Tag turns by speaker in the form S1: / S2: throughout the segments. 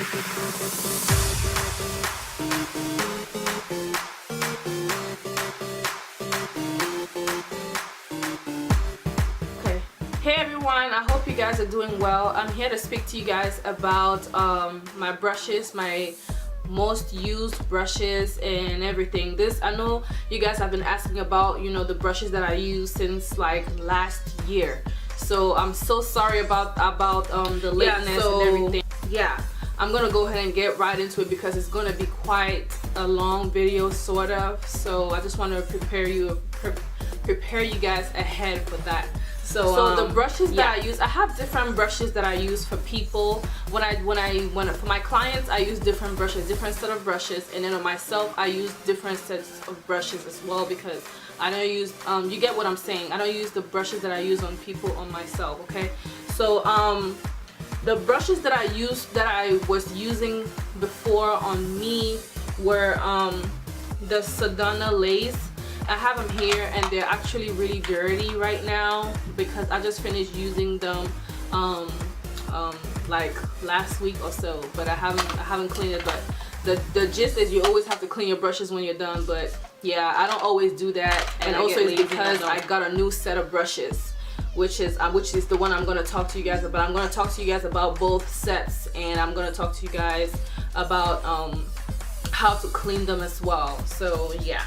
S1: Hey everyone, I hope you guys are doing well. I'm here to speak to you guys about my brushes, my most used brushes and everything. I know you guys have been asking about, you know, the brushes that I use since like last year. So I'm so sorry about the lateness and everything. Yeah, I'm gonna go ahead and get right into it because it's gonna be quite a long video, sort of. So I just want to prepare you guys ahead for that. So the brushes that I use, I have different brushes that I use for people. For my clients, I use different brushes, different set of brushes, and then on myself, I use different sets of brushes as well because I don't use. You get what I'm saying? I don't use the brushes that I use on people on myself. Okay, so the brushes that I was using before on me were the Sedona lace. I have them here and they're actually really dirty right now because I just finished using them like last week or so, but I haven't cleaned it. But the gist is you always have to clean your brushes when you're done, but yeah, I don't always do that. And also it's because I got a new set of brushes, which is the one I'm going to talk to you guys about. I'm going to talk to you guys about both sets, and I'm going to talk to you guys about how to clean them as well. So yeah.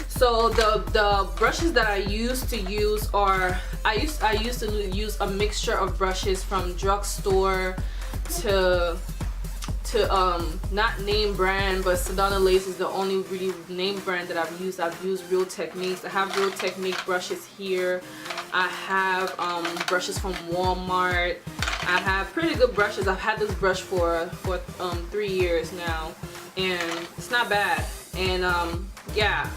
S1: So the brushes that I used to use are I used to use a mixture of brushes from drugstore to not name brand, but Sedona lace is the only really name brand that I've used. I've used Real Techniques. I have Real Technique brushes here. I have brushes from Walmart. I have pretty good brushes. I've had this brush for 3 years now, and it's not bad. And yeah.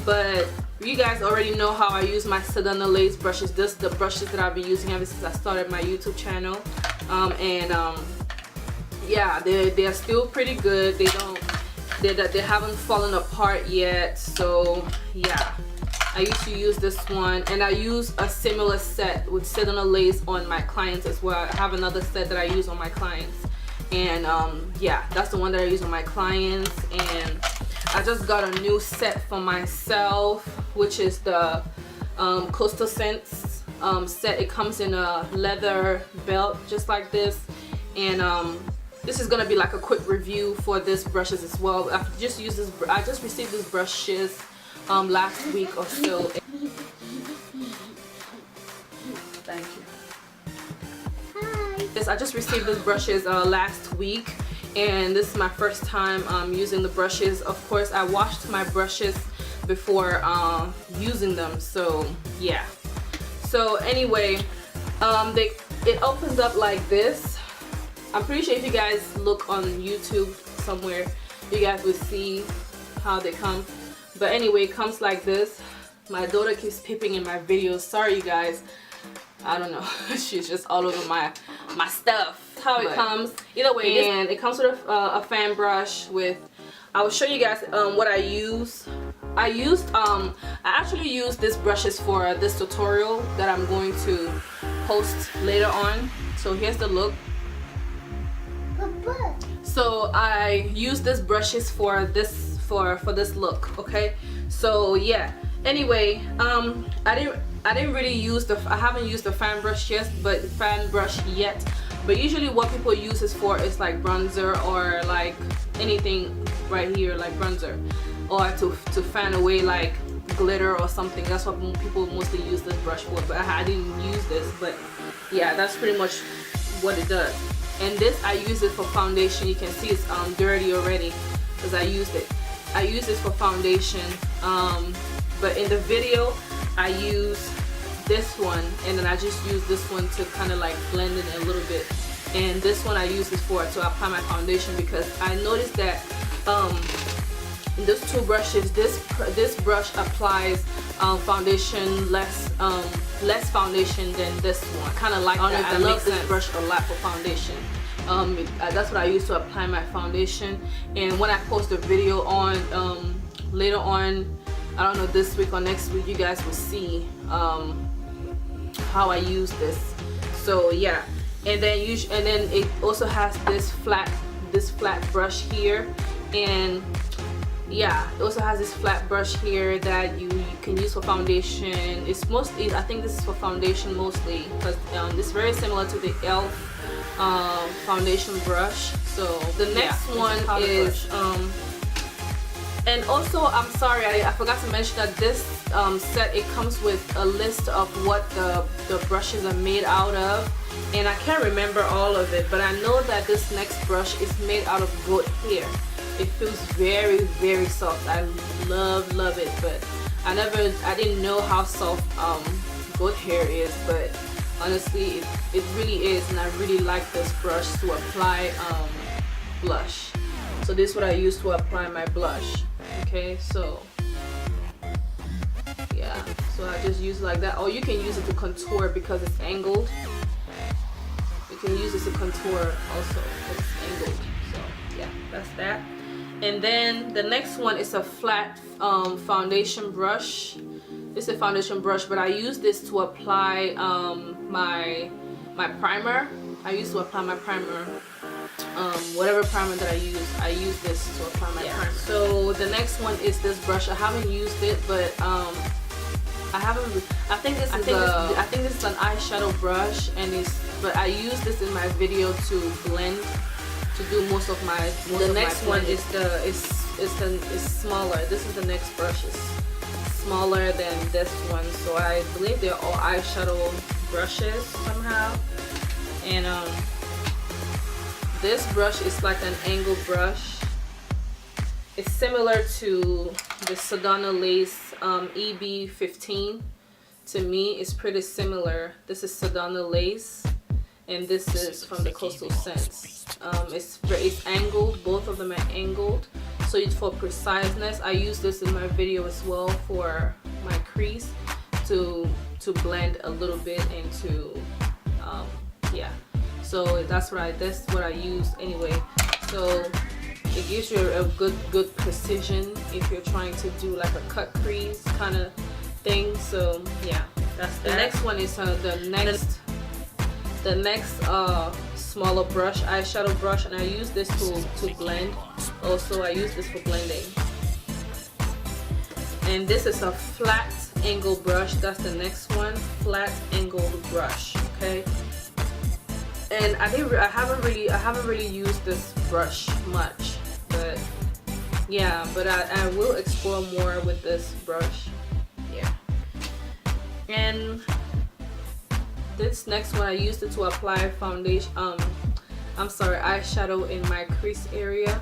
S1: But you guys already know how I use my Sedona lace brushes. This is the brushes that I've been using ever since I started my YouTube channel. Yeah, they're still pretty good. They haven't fallen apart yet. So yeah, I used to use this one, and I use a similar set with Sedona lace on my clients as well. I have another set that I use on my clients, and yeah, that's the one that I use on my clients. And I just got a new set for myself, which is the Coastal Scents set. It comes in a leather belt just like this, and this is gonna be like a quick review for this brushes as well. I just received these brushes last week or so. Thank you. Hi. Yes, I just received these brushes last week, and this is my first time using the brushes. Of course, I washed my brushes before using them, so yeah. So anyway, it opens up like this. I'm pretty sure if you guys look on YouTube somewhere, you guys will see how they come. But anyway, it comes like this. My daughter keeps peeping in my videos. Sorry you guys, I don't know. She's just all over my stuff. That's how it comes. Either way, and it comes with a fan brush with. I will show you guys what I use. I actually used these brushes for this tutorial that I'm going to post later on. So here's the look. So I used these brushes for this look. Okay. So yeah. Anyway, I didn't really use I haven't used the fan brush yet, but usually what people use this for is like bronzer or like anything right here, like bronzer, or to fan away like glitter or something. That's what people mostly use this brush for, but I didn't use this. But yeah, that's pretty much what it does. And this, I use it for foundation. You can see it's dirty already because I used it. I use this for foundation, but in the video I use this one, and then I just use this one to kind of like blend it a little bit. And this one I use this for to apply my foundation, because I noticed that in those two brushes, this brush applies foundation less foundation than this one. Kind of like that. I love this brush a lot for foundation. That's what I use to apply my foundation. And when I post a video on later on, I don't know, this week or next week, you guys will see how I use this. So yeah, and then it also has this flat this flat brush here, and yeah, it also has this flat brush here that you can use for foundation. It's mostly, I think this is for foundation mostly, because it's very similar to the e.l.f. Foundation brush. So the next one is and also I'm sorry, I forgot to mention that this set, it comes with a list of what the brushes are made out of, and I can't remember all of it, but I know that this next brush is made out of goat hair. It feels very, very soft. I love it, but I didn't know how soft goat hair is, but honestly it really is, and I really like this brush to apply blush. So this is what I use to apply my blush. Okay, so yeah, so I just use it like that. Or you can use it to contour because it's angled. You can use it to contour also because it's angled. So yeah, that's that. And then the next one is a flat foundation brush. This is a foundation brush, but I use this to apply my primer. I used to apply my primer. Whatever primer that I use this to apply my primer. So the next one is this brush. I haven't used it, but I think this is an eyeshadow brush, and but I use this in my video to blend, to do most of my. The next one is smaller. This is the next brush. It's smaller than this one, so I believe they're all eyeshadow brushes somehow. And this brush is like an angled brush. It's similar to the Sedona Lace EB15. To me, it's pretty similar. This is Sedona Lace, and this is from the Coastal Scents. It's angled. Both of them are angled, so it's for preciseness. I use this in my video as well for my crease to blend a little bit into yeah. So that's what I use anyway. So it gives you a good precision if you're trying to do like a cut crease kind of thing. So yeah, that's that. The next one is the next smaller brush, eyeshadow brush, and I use this to blend. Also, I use this for blending. And this is a flat angle brush. That's the next one, flat angled brush. Okay. And I haven't really used this brush much, but yeah, but I will explore more with this brush. Yeah. And this next one, I used it to apply foundation. Eyeshadow in my crease area,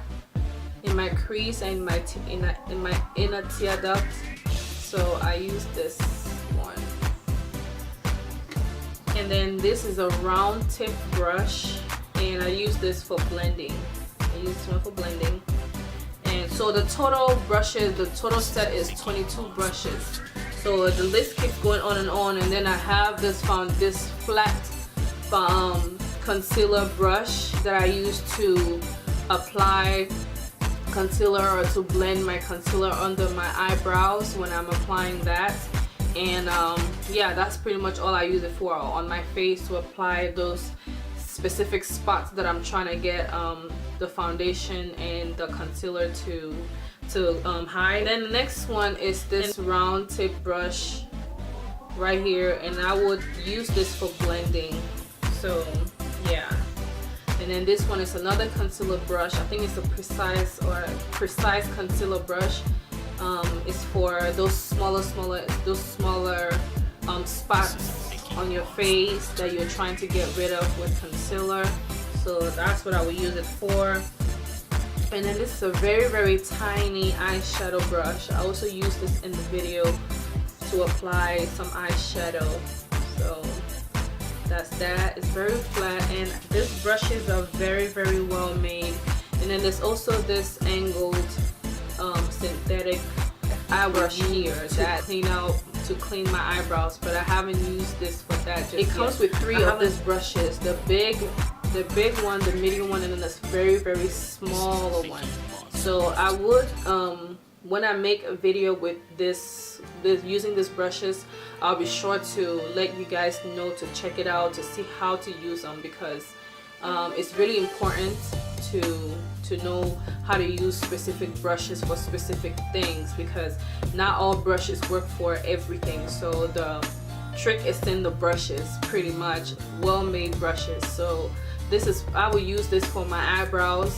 S1: in my crease and in my inner tear duct. So I use this one. And then this is a round tip brush, and I use this for blending. I use this one for blending. And so the total brushes, the total set is 22 brushes. So the list keeps going on, and then I have this flat concealer brush that I use to apply concealer or to blend my concealer under my eyebrows when I'm applying that. And yeah, that's pretty much all I use it for, on my face, to apply those specific spots that I'm trying to get the foundation and the concealer to hide. Then the next one is this round tip brush right here, and I would use this for blending. So yeah. And then this one is another concealer brush. I think it's a precise concealer brush. It's for those smaller spots on your face that you're trying to get rid of with concealer. So that's what I would use it for. And then this is a very tiny eyeshadow brush. I also use this in the video to apply some eyeshadow. So that's that. It's very flat, and these brushes are very well made. And then there's also this angled synthetic eye brush here to clean my eyebrows, but I haven't used this for that just yet. It comes with 3 of these brushes: the big one, the medium one, and then this very smaller one. So I would when I make a video with this using these brushes, I'll be sure to let you guys know to check it out, to see how to use them, because it's really important to know how to use specific brushes for specific things, because not all brushes work for everything. So the trick is in the brushes, pretty much well-made brushes. So this is, I will use this for my eyebrows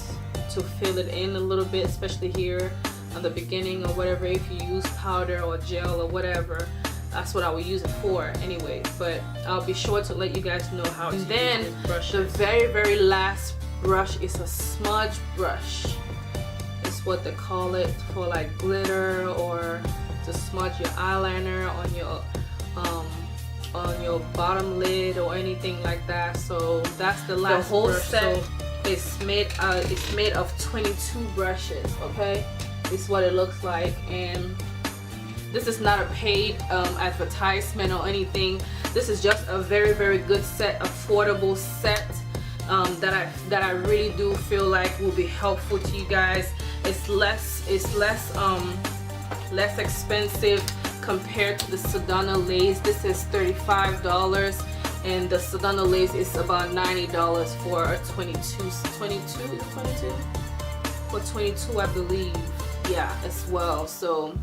S1: to fill it in a little bit, especially here at the beginning or whatever. If you use powder or gel or whatever, that's what I will use it for anyway. But I'll be sure to let you guys know how to use this brush. The very last brush is a smudge brush. It's what they call it for like glitter or to smudge your eyeliner on your bottom lid or anything like that. So that's the last. The whole brush. Set so it's made of 22 brushes. Okay, this is what it looks like, and this is not a paid advertisement or anything. This is just a very good set, affordable set that I really do feel like will be helpful to you guys. It's less expensive compared to the Sedona lace. This is $35 and the Sedona lace is about $90 for a 22 for 22 I believe, yeah, as well. So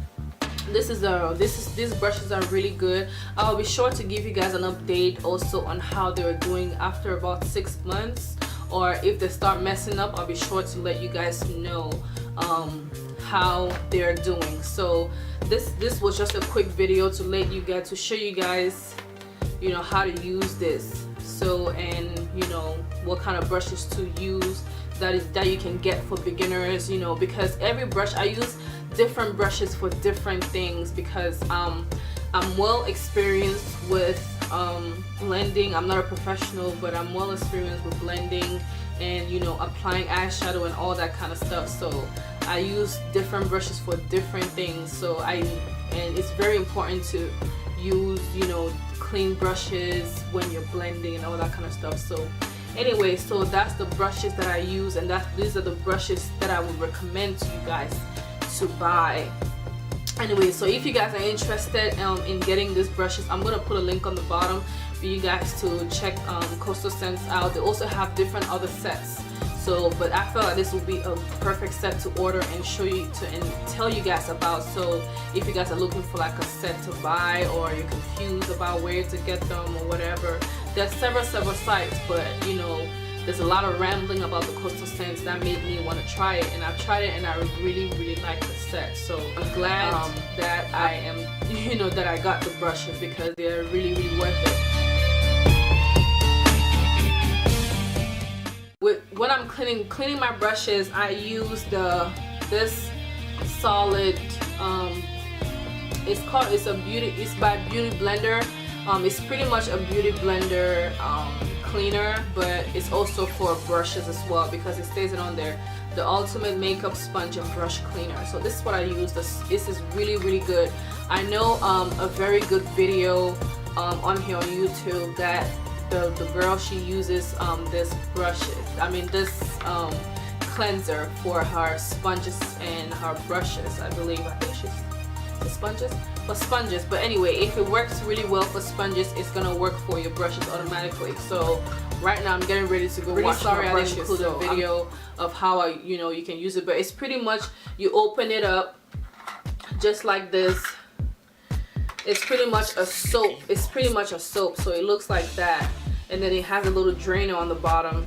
S1: these brushes are really good. I'll be sure to give you guys an update also on how they're doing after about 6 months, or if they start messing up, I'll be sure to let you guys know how they're doing. So this was just a quick video to let you guys, to show you guys, you know, how to use this. So, and you know what kind of brushes to use that you can get for beginners, you know, because every brush, I use different brushes for different things, because I'm well experienced with blending. I'm not a professional, but I'm well experienced with blending and, you know, applying eyeshadow and all that kind of stuff. So I use different brushes for different things. So and it's very important to use, you know, clean brushes when you're blending and all that kind of stuff. So anyway, so that's the brushes that I use, and these are the brushes that I would recommend to you guys to buy. Anyway, so if you guys are interested in getting these brushes, I'm gonna put a link on the bottom for you guys to check Coastal Scents out. They also have different other sets. So, but I felt like this would be a perfect set to order and show you and tell you guys about. So if you guys are looking for like a set to buy, or you're confused about where to get them or whatever, there's several sites, but you know, there's a lot of rambling about the Coastal Scents that made me want to try it, and I've tried it and I really like the set. So I'm glad that I am, you know, that I got the brushes, because they're really worth it. When I'm cleaning my brushes, I use this solid, it's by Beauty Blender. It's pretty much a Beauty Blender cleaner, but it's also for brushes as well, because it stays on there, the ultimate makeup sponge and brush cleaner. So this is what I use. This is really good. I know a very good video on here on YouTube that the girl, she uses this cleanser for her sponges and her brushes. I think she's the sponges, but anyway, if it works really well for sponges, it's gonna work for your brushes automatically. So right now I'm getting ready to go wash my brushes. I didn't include a video of how you can use it, but it's pretty much, you open it up just like this. It's pretty much a soap. So it looks like that, and then it has a little drainer on the bottom.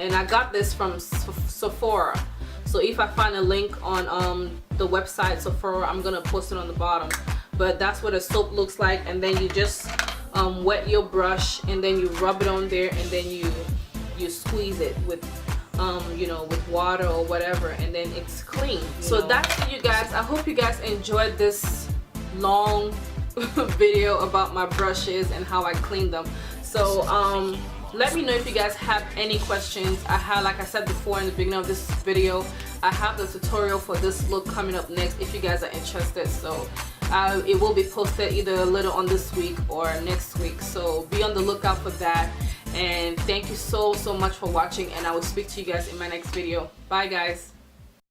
S1: And I got this from Sephora. So if I find a link on the website Sephora, I'm gonna post it on the bottom. But that's what a soap looks like, and then you just wet your brush, and then you rub it on there, and then you squeeze it with you know, with water or whatever, and then it's clean. So that's for you guys. I hope you guys enjoyed this long video about my brushes and how I clean them. So let me know if you guys have any questions. Like I said before in the beginning of this video, I have the tutorial for this look coming up next if you guys are interested. So it will be posted either a little on this week or next week, so be on the lookout for that. And thank you so much for watching, and I will speak to you guys in my next video. Bye guys.